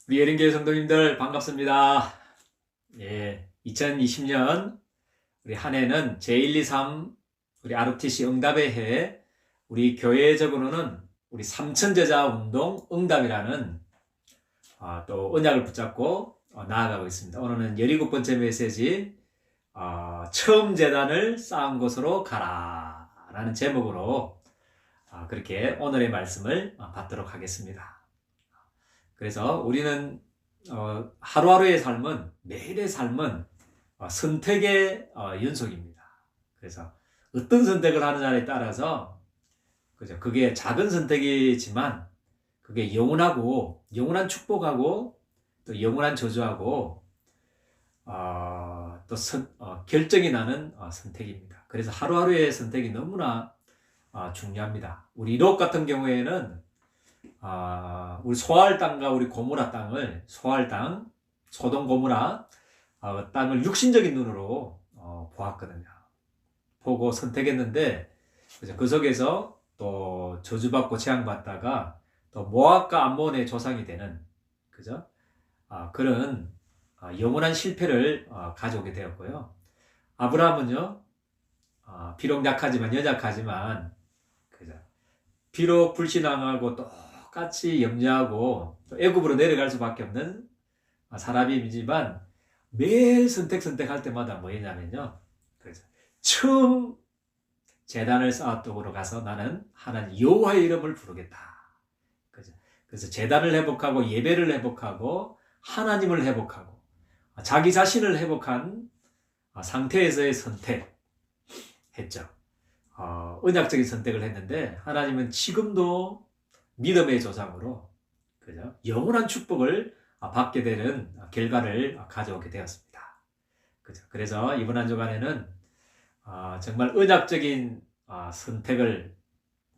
우리 예린교회 성도님들 반갑습니다. 예, 2020년 우리 한 해는 제123 우리 RUTC 응답의 해, 우리 교회적으로는 우리 삼천제자 운동 응답이라는 또 언약을 붙잡고 나아가고 있습니다. 오늘은 17번째 메시지, 처음 재단을 쌓은 곳으로 가라 라는 제목으로 그렇게 오늘의 말씀을 받도록 하겠습니다. 그래서 우리는 하루하루의 삶은, 매일의 삶은 선택의 연속입니다. 그래서 어떤 선택을 하느냐에 따라서 그게 작은 선택이지만 그게 영원한 축복하고 또 영원한 저주하고 결정이 나는 선택입니다. 그래서 하루하루의 선택이 너무나 중요합니다. 우리 이롯 같은 경우에는 우리 소알 땅과 우리 고무라 땅을, 소알 땅, 소돔 고무라 땅을 육신적인 눈으로 보았거든요. 보고 선택했는데 그 속에서 또 저주받고 재앙받다가 또 모압과 암몬의 조상이 되는 그런 영원한 실패를 가져오게 되었고요. 아브라함은요, 비록 약하지만, 연약하지만, 비록 불신앙하고 똑같이 염려하고 애굽으로 내려갈 수밖에 없는 사람이지만 매일 선택할 때마다 뭐였냐면요, 처음 제단을 쌓았도록 가서 나는 하나님 여호와의 이름을 부르겠다. 그래서 제단을 회복하고 예배를 회복하고 하나님을 회복하고 자기 자신을 회복한 상태에서의 선택했죠. 언약적인 선택을 했는데 하나님은 지금도 믿음의 조상으로 영원한 축복을 받게 되는 결과를 가져오게 되었습니다. 그래서 이번 한 주간에는 정말 언약적인 선택을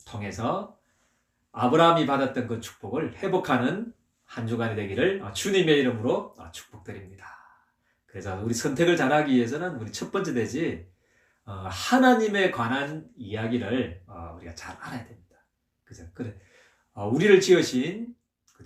통해서 아브라함이 받았던 그 축복을 회복하는 한 주간이 되기를 주님의 이름으로 축복드립니다. 그래서 우리 선택을 잘하기 위해서는 우리 첫 번째 되지 하나님에 관한 이야기를 우리가 잘 알아야 됩니다. 그래. 우리를 지으신,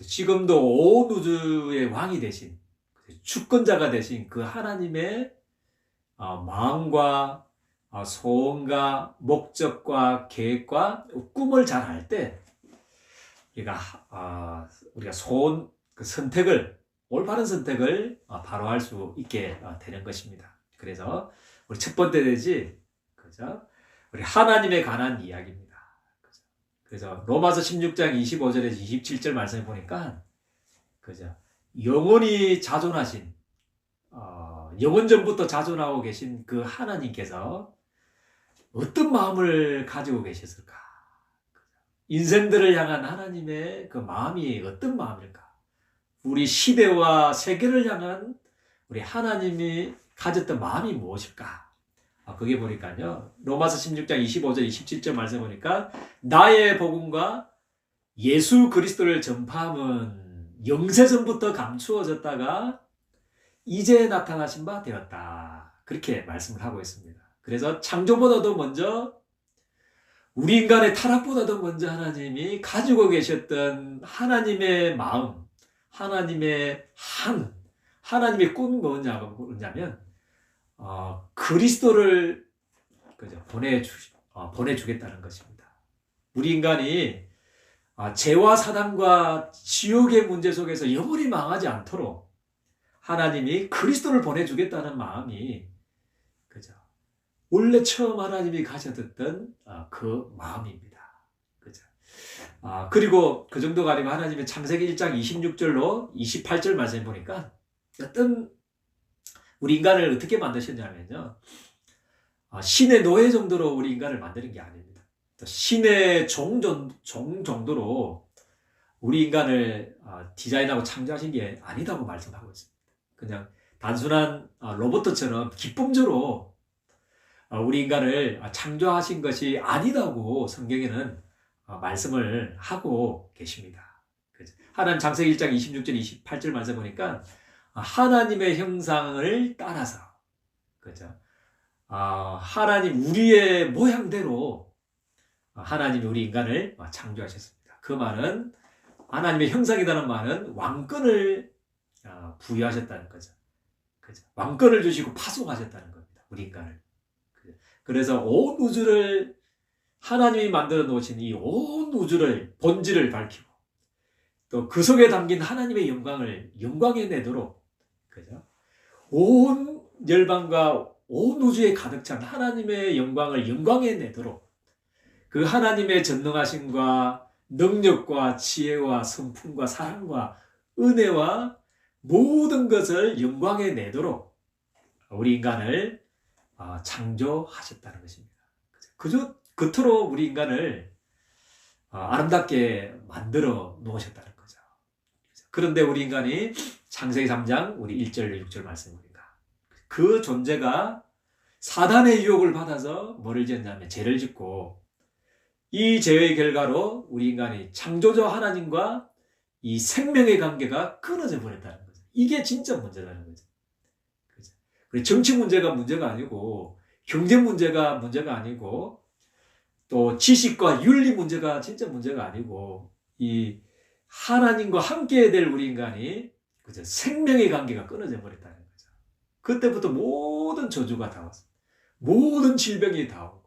지금도 온 우주의 왕이 되신, 주권자가 되신 그 하나님의 마음과 소원과 목적과 계획과 꿈을 잘 알 때 우리가 올바른 선택을 바로 할 수 있게 되는 것입니다. 그래서 우리 첫 번째 되지, 우리 하나님에 관한 이야기입니다. 그래서 로마서 16장 25절에서 27절 말씀을 보니까, 영원히 자존하신, 영원전부터 자존하고 계신 그 하나님께서 어떤 마음을 가지고 계셨을까? 인생들을 향한 하나님의 그 마음이 어떤 마음일까? 우리 시대와 세계를 향한 우리 하나님이 가졌던 마음이 무엇일까? 그게 보니까요, 로마서 16장 25절 27절 말씀 보니까 나의 복음과 예수 그리스도를 전파함은 영세전부터 감추어졌다가 이제 나타나신 바 되었다. 그렇게 말씀을 하고 있습니다. 그래서 창조보다도 먼저, 우리 인간의 타락보다도 먼저 하나님이 가지고 계셨던 하나님의 마음, 하나님의 뭐냐면 그리스도를 보내주겠다는 것입니다. 우리 인간이 죄와 사단과 지옥의 문제 속에서 영원히 망하지 않도록 하나님이 그리스도를 보내주겠다는 마음이 원래 처음 하나님이 가졌던 그 마음입니다. 그리고 그 정도가 아니고 하나님의 창세기 1장 26절로 28절 말씀 보니까 우리 인간을 어떻게 만드셨냐면요, 신의 노예 정도로 우리 인간을 만드는 게 아닙니다. 신의 종 정도로 우리 인간을 디자인하고 창조하신 게 아니다고 말씀하고 있습니다. 그냥 단순한 로봇처럼 기쁨조로 우리 인간을 창조하신 것이 아니다고 성경에는 말씀을 하고 계십니다. 하나님 창세기 1장 26절 28절 말씀 보니까 하나님의 형상을 따라서 하나님 우리의 모양대로 하나님이 우리 인간을 창조하셨습니다. 그 말은, 하나님의 형상이라는 말은 왕권을 부여하셨다는 거죠. 그죠? 왕권을 주시고 파송하셨다는 겁니다. 우리 인간을. 그래서 온 우주를 하나님이 만들어 놓으신 이 온 우주를 본질을 밝히고 또 그 속에 담긴 하나님의 영광을 영광에 내도록 그죠? 온 열방과 온 우주에 가득 찬 하나님의 영광을 영광에 내도록 그 하나님의 전능하심과 능력과 지혜와 성품과 사랑과 은혜와 모든 것을 영광에 내도록 우리 인간을 창조하셨다는 것입니다. 그토록 우리 인간을 아름답게 만들어 놓으셨다는 거죠. 그런데 우리 인간이 창세기 3장 우리 1절 6절 말씀입니다. 그 존재가 사단의 유혹을 받아서 뭐를 지었냐면 죄를 짓고 이 죄의 결과로 우리 인간이 창조주 하나님과 이 생명의 관계가 끊어져 버렸다는 거죠. 이게 진짜 문제라는 거죠. 그죠? 정치 문제가 문제가 아니고 경제 문제가 문제가 아니고 또 지식과 윤리 문제가 진짜 문제가 아니고 이 하나님과 함께 될 우리 인간이 그죠? 생명의 관계가 끊어져 버렸다는 거죠. 그때부터 모든 저주가 다 왔어요. 모든 질병이 다 오고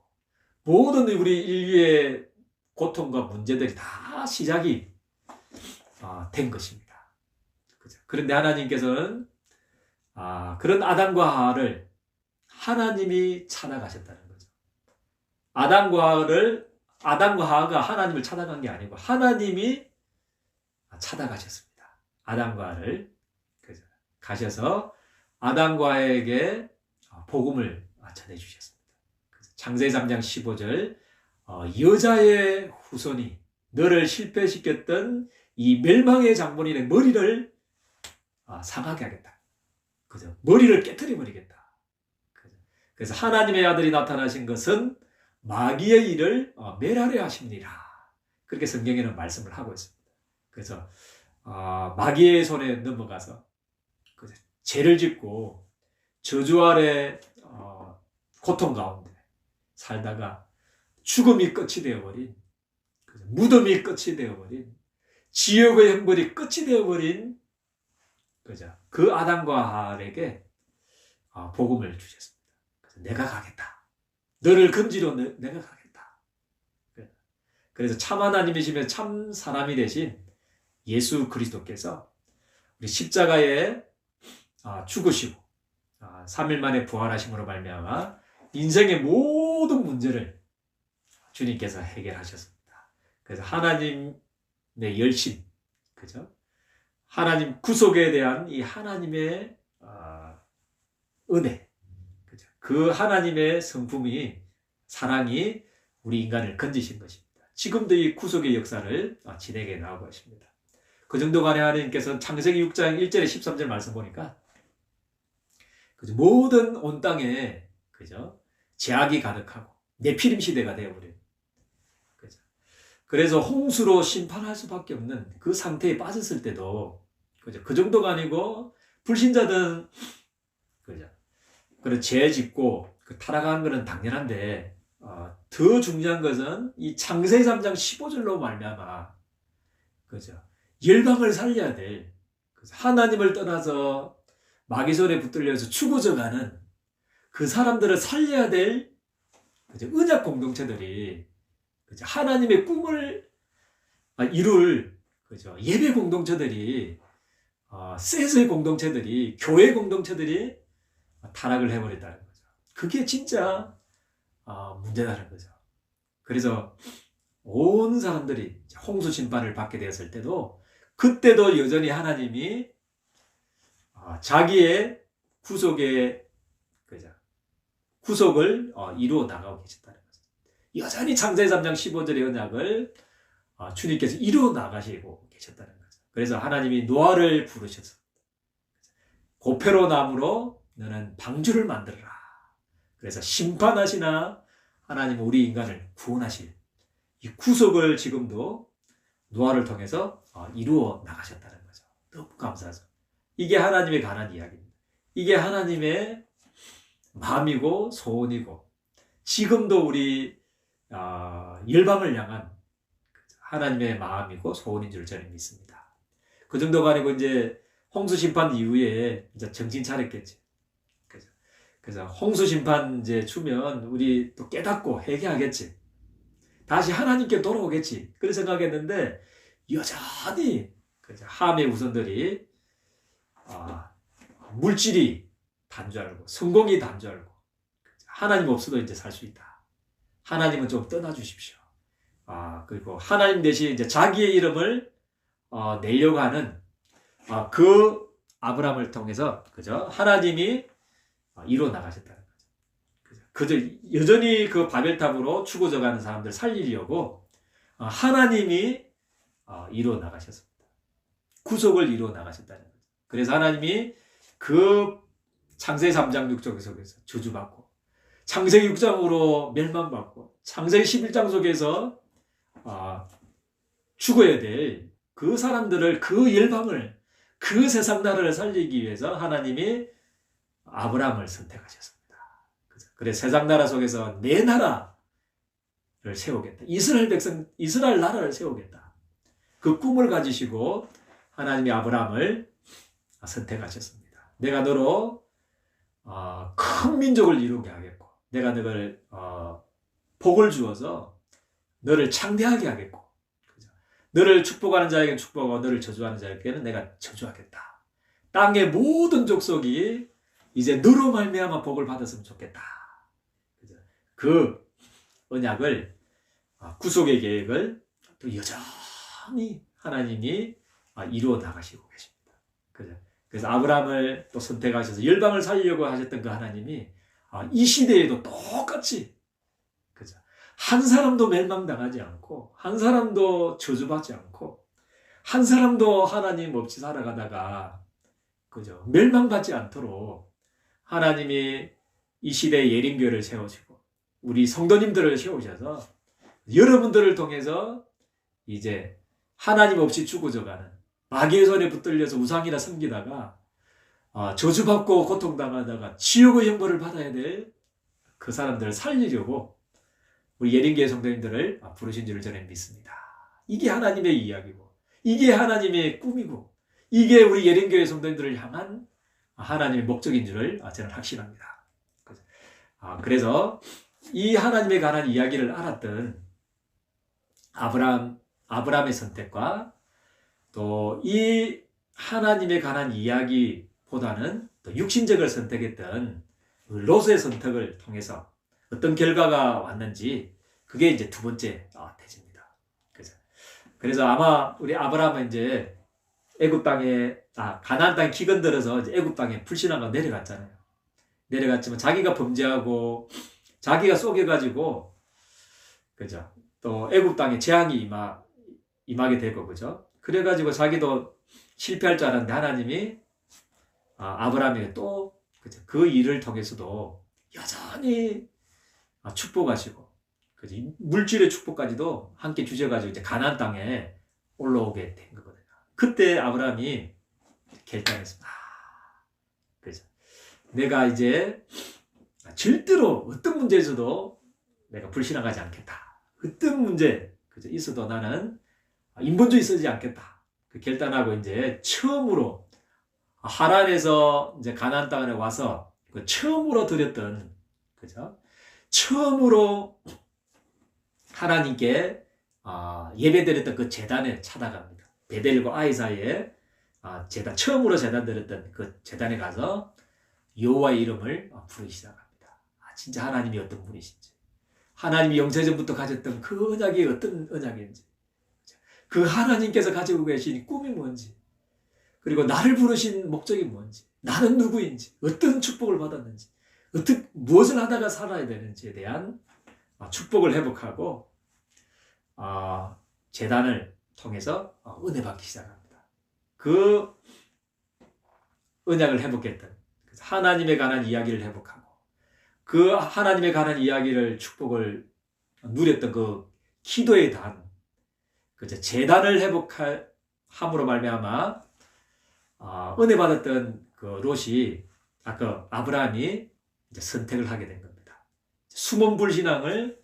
모든 우리 인류의 고통과 문제들이 다 시작이 된 것입니다. 그죠? 그런데 하나님께서는 그런 아담과 하와를 하나님이 찾아가셨다는 거죠. 아담과 하와가 하나님을 찾아간 게 아니고 하나님이 찾아가셨습니다. 아담과 하와를 가셔서 아담과 하와에게 복음을 전해주셨습니다. 창세기 3장 15절 여자의 후손이 너를 실패시켰던 이 멸망의 장본인의 머리를 상하게 하겠다. 그죠? 머리를 깨트려 버리겠다. 그래서 하나님의 아들이 나타나신 것은 마귀의 일을 멸하려 하십니다. 그렇게 성경에는 말씀을 하고 있습니다. 그래서 마귀의 손에 넘어가서 죄를 짓고 저주 아래 고통 가운데 살다가 죽음이 끝이 되어버린 무덤이 끝이 되어버린 지옥의 형벌이 끝이 되어버린 그 아담과 하와에게 복음을 주셨습니다. 그래서 내가 가겠다. 너를 금지로 내가 가겠다. 그래서 참 하나님이시며 참 사람이 되신 예수 그리스도께서 우리 십자가에 죽으시고 3일 만에 부활하심으로 말미암아 인생의 모든 문제를 주님께서 해결하셨습니다. 그래서 하나님의 열심, 그죠? 하나님 구속에 대한 이 하나님의 은혜, 그죠? 그 하나님의 성품이 사랑이 우리 인간을 건지신 것입니다. 지금도 이 구속의 역사를 진행해 나가고 있습니다. 그 정도간에 하나님께서는 창세기 6장 1절에 13절 말씀 보니까 그죠? 모든 온 땅에 그죠? 죄악이 가득하고 네피림 시대가 되어버린 그죠? 그래서 홍수로 심판할 수밖에 없는 그 상태에 빠졌을 때도 그죠? 그 정도가 아니고 불신자든 그죠? 그런 죄 짓고 타락한 것은 당연한데 더 중요한 것은 이 창세기 3장 15절로 말미암아 그죠? 열방을 살려야 될 하나님을 떠나서 마귀 손에 붙들려서 죽어져가는 그 사람들을 살려야 될 그죠? 언약 공동체들이 그죠? 하나님의 꿈을 이룰 그죠? 예배 공동체들이 세세 공동체들이 교회 공동체들이 타락을 해버렸다는 거죠. 그게 진짜 문제라는 거죠. 그래서 온 사람들이 홍수 심판을 받게 되었을 때도 그때도 여전히 하나님이 자기의 구속의 구속을 이루어 나가고 계셨다는 거죠. 여전히 창세기 3장 15절의 언약을 주님께서 이루어 나가시고 계셨다는 거죠. 그래서 하나님이 노아를 부르셔서 고페로 나무로 너는 방주를 만들어라. 그래서 심판하시나 하나님은 우리 인간을 구원하실 이 구속을 지금도 노아를 통해서 이루어 나가셨다는 거죠. 너무 감사하죠. 이게 하나님의 관한 이야기입니다. 이게 하나님의 마음이고 소원이고 지금도 우리 열방을 향한 하나님의 마음이고 소원인 줄 저는 믿습니다. 그 정도가 아니고 이제 홍수 심판 이후에 이제 정신 차렸겠지. 그래서 홍수 심판 이제 주면 우리 또 깨닫고 회개하겠지. 다시 하나님께 돌아오겠지. 그런 생각했는데 여전히 함의 우선들이 물질이 단죄하고 성공이 단죄하고 하나님 없어도 이제 살 수 있다. 하나님은 좀 떠나주십시오. 그리고 하나님 대신 이제 자기의 이름을 내려고 하는 그 아브라함을 통해서 그죠? 하나님이 이루어 나가셨다는 거죠. 그저 여전히 그 바벨탑으로 추구져가는 사람들 살리려고 하나님이 이루어 나가셨습니다. 구속을 이루어 나가셨다는 거죠. 그래서 하나님이 그 창세기 3장 6절 속에서 저주받고 창세기 6장으로 멸망받고 창세기 11장 속에서 죽어야 될 그 사람들을 그 열방을 그 세상 나라를 살리기 위해서 하나님이 아브라함을 선택하셨습니다. 그래서 세상 나라 속에서 내 나라를 세우겠다. 이스라엘 나라를 세우겠다. 그 꿈을 가지시고 하나님이 아브라함을 선택하셨습니다. 내가 너로 큰 민족을 이루게 하겠고 내가 너를 복을 주어서 너를 창대하게 하겠고 너를 축복하는 자에게는 축복하고 너를 저주하는 자에게는 내가 저주하겠다. 땅의 모든 족속이 이제 너로 말미암아 복을 받았으면 좋겠다. 그 언약을 구속의 계획을 또 여전히 하나님이 이루어 나가시고 계십니다. 그래서 아브라함을 또 선택하셔서 열방을 살리려고 하셨던 그 하나님이 이 시대에도 똑같이 한 사람도 멸망당하지 않고 한 사람도 저주받지 않고 한 사람도 하나님 없이 살아가다가 멸망받지 않도록 하나님이 이 시대에 예린교회를 세우시고 우리 성도님들을 세우셔서 여러분들을 통해서 이제 하나님 없이 죽어져가는 마귀의 손에 붙들려서 우상이나 섬기다가 저주받고 고통당하다가 지옥의 형벌을 받아야 될 그 사람들을 살리려고 우리 예린교회 성도님들을 부르신 줄을 저는 믿습니다. 이게 하나님의 이야기고 이게 하나님의 꿈이고 이게 우리 예린교회 성도님들을 향한 하나님의 목적인 줄을 저는 확신합니다. 그래서 이 하나님에 관한 이야기를 알았던 아브라함의 선택과 또 이 하나님에 관한 이야기보다는 또 육신적을 선택했던 롯의 선택을 통해서 어떤 결과가 왔는지 그게 이제 두 번째 대지입니다. 그래서 아마 우리 아브라함은 이제 애굽 땅에 가나안 땅 기근 들어서 이제 애굽 땅에 불신하고 내려갔잖아요. 내려갔지만 자기가 범죄하고 자기가 속여가지고 그죠? 또 애굽 땅에 재앙이 임하게 되고 그죠? 그래가지고 자기도 실패할 줄 알았는데 하나님이 아브라함에게 또 그죠? 그 일을 통해서도 여전히 축복하시고 그죠? 물질의 축복까지도 함께 주셔가지고 이제 가나안 땅에 올라오게 된 거거든요. 그때 아브라함이 결단했습니다. 그죠? 내가 이제 절대로 어떤 문제에서도 내가 불신앙하지 않겠다. 어떤 문제 그죠? 있어도 나는 인본주의 쓰지 않겠다. 그 결단하고 이제 처음으로 하란에서 이제 가나안 땅에 와서 그 처음으로 드렸던 그죠? 처음으로 하나님께 예배드렸던 그 제단에 찾아갑니다. 베델과 아이 사이에 제단 처음으로 제단 드렸던 그 제단에 가서 여호와의 이름을 부르기 시작합니다. 진짜 하나님이 어떤 분이신지, 하나님이 영세전부터 가졌던 그 언약이 어떤 언약인지, 그 하나님께서 가지고 계신 꿈이 뭔지, 그리고 나를 부르신 목적이 뭔지, 나는 누구인지, 어떤 축복을 받았는지, 무엇을 하다가 살아야 되는지에 대한 축복을 회복하고 제단을 통해서 은혜 받기 시작합니다. 그 언약을 회복했던 하나님에 관한 이야기를 회복하고 그 하나님에 관한 이야기를 축복을 누렸던 그 기도의 단, 제단을 회복함으로 말미암아 은혜 받았던 그 롯이 아브라함이 이제 선택을 하게 된 겁니다. 숨은 불신앙을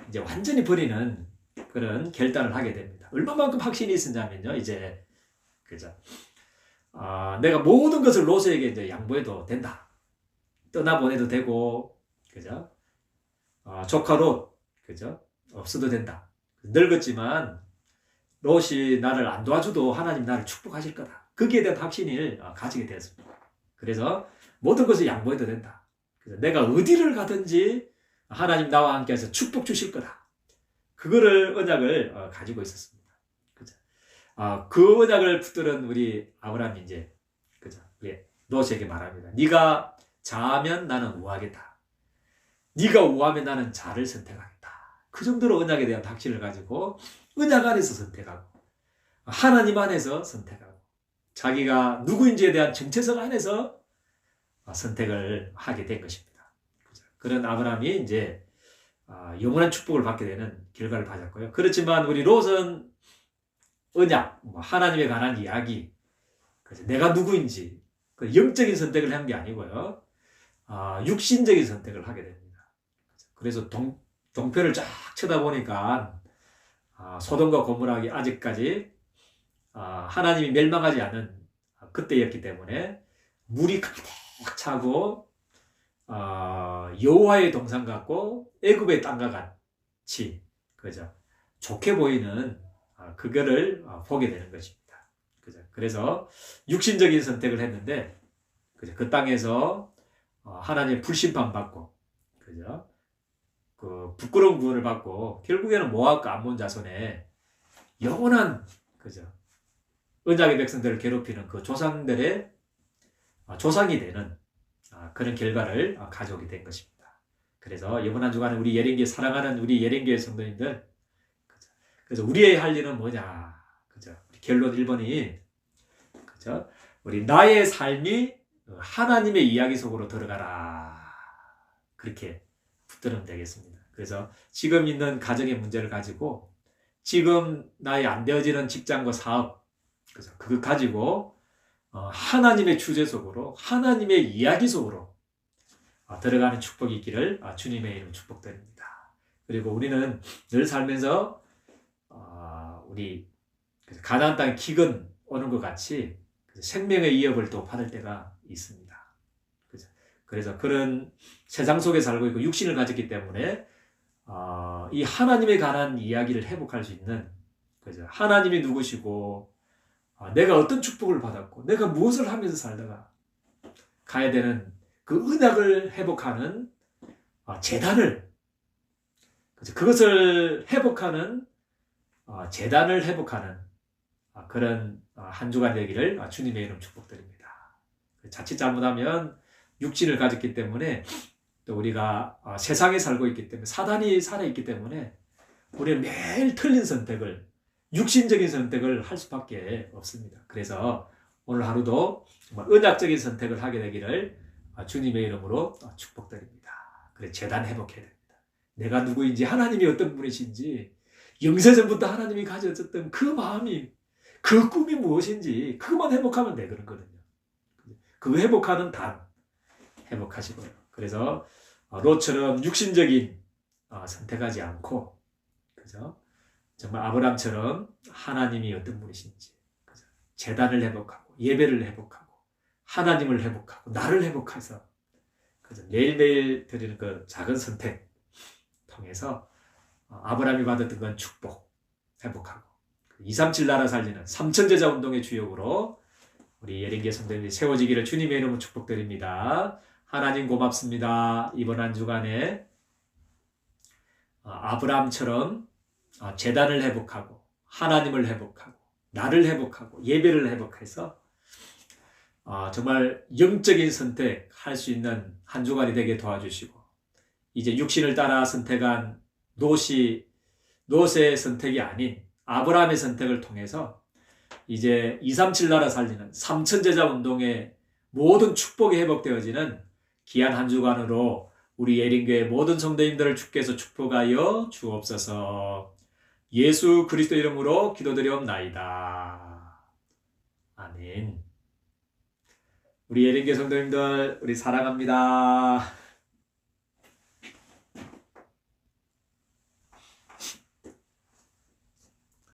이제 완전히 버리는 그런 결단을 하게 됩니다. 얼마만큼 확신이 있었냐면요, 이제 그죠? 내가 모든 것을 롯에게 이제 양보해도 된다. 떠나보내도 되고, 그죠? 조카 롯, 그죠? 없어도 된다. 늙었지만 롯이 나를 안 도와줘도 하나님 나를 축복하실 거다. 거기에 대한 확신을 가지게 되었습니다. 그래서 모든 것을 양보해도 된다. 그래서 내가 어디를 가든지 하나님 나와 함께해서 축복 주실 거다. 그거를 언약을 가지고 있었습니다. 그죠? 그 언약을 붙들은 우리 아브라함이 이제 그죠? 롯에게 말합니다. 네가 자하면 나는 우하겠다. 네가 우하면 나는 자를 선택하겠다. 그 정도로 언약에 대한 확신을 가지고 언약 안에서 선택하고 하나님 안에서 선택하고 자기가 누구인지에 대한 정체성 안에서 선택을 하게 된 것입니다. 그런 아브라함이 이제 영원한 축복을 받게 되는 결과를 가졌고요. 그렇지만 우리 롯은 언약, 하나님에 관한 이야기, 내가 누구인지 영적인 선택을 한 게 아니고요. 육신적인 선택을 하게 됩니다. 그래서 동편을 쫙 쳐다보니까 소돔과 고모라가 아직까지 하나님이 멸망하지 않은 그때였기 때문에 물이 가득 차고 여호와의 동산 같고 애굽의 땅과 같이 그죠? 좋게 보이는 그거를 보게 되는 것입니다. 그죠? 그래서 육신적인 선택을 했는데 그죠? 그 땅에서 하나님의 불심판 받고 그죠? 그 부끄러운 구원을 받고 결국에는 모압과 암몬 자손의 영원한 그죠? 언약의 백성들을 괴롭히는 그 조상들의 조상이 되는 그런 결과를 가져오게 된 것입니다. 그래서 이번 한 주간은 우리 예린교 사랑하는 우리 예린교의 성도님들 그죠? 그래서 우리의 할 일은 뭐냐? 그죠? 결론 1번이 그죠? 우리 나의 삶이 하나님의 이야기 속으로 들어가라. 그렇게 붙들으면 되겠습니다. 그래서 지금 있는 가정의 문제를 가지고 지금 나의 안 되어지는 직장과 사업 그죠? 그거 가지고 하나님의 주제 속으로 하나님의 이야기 속으로 들어가는 축복이 있기를 주님의 이름 축복드립니다. 그리고 우리는 늘 살면서 우리 가나안 땅에 기근 오는 것 같이 생명의 위협을 또 받을 때가 있습니다. 그죠? 그래서 그런 세상 속에 살고 있고 육신을 가졌기 때문에 이 하나님에 관한 이야기를 회복할 수 있는 그죠? 하나님이 누구시고 내가 어떤 축복을 받았고 내가 무엇을 하면서 살다가 가야 되는 그 언약을 회복하는 재단을 그것을 회복하는 재단을 회복하는 그런 한 주간 되기를 주님의 이름 축복드립니다. 자칫 잘못하면 육신을 가졌기 때문에 또 우리가 세상에 살고 있기 때문에 사단이 살아있기 때문에 우리는 매일 틀린 선택을 육신적인 선택을 할 수밖에 없습니다. 그래서 오늘 하루도 정말 언약적인 선택을 하게 되기를 주님의 이름으로 축복드립니다. 그래 재단 회복해야 됩니다. 내가 누구인지 하나님이 어떤 분이신지 영세전부터 하나님이 가졌던 그 마음이 그 꿈이 무엇인지 그것만 회복하면 되거든요. 그 회복하는 단 회복하시고요. 그래서 롯처럼 육신적인 선택하지 않고 그죠? 정말 아브라함처럼 하나님이 어떤 분이신지 그죠? 재단을 회복하고 예배를 회복하고 하나님을 회복하고 나를 회복해서 그죠? 매일매일 드리는 그 작은 선택 통해서 아브라함이 받았던 건 축복 회복하고 237 나라 살리는 삼천제자 운동의 주역으로 우리 예린교 성도님들이 세워지기를 주님의 이름으로 축복드립니다. 하나님 고맙습니다. 이번 한 주간에 아브라함처럼 재단을 회복하고 하나님을 회복하고 나를 회복하고 예배를 회복해서 정말 영적인 선택할 수 있는 한 주간이 되게 도와주시고 이제 육신을 따라 선택한 롯의 선택이 아닌 아브라함의 선택을 통해서 이제 237 나라 살리는 삼천제자 운동의 모든 축복이 회복되어지는 귀한 한 주간으로 우리 예린교회 모든 성도님들을 주께서 축복하여 주옵소서. 예수 그리스도 이름으로 기도드리옵나이다. 아멘. 우리 예린교회 성도님들 우리 사랑합니다.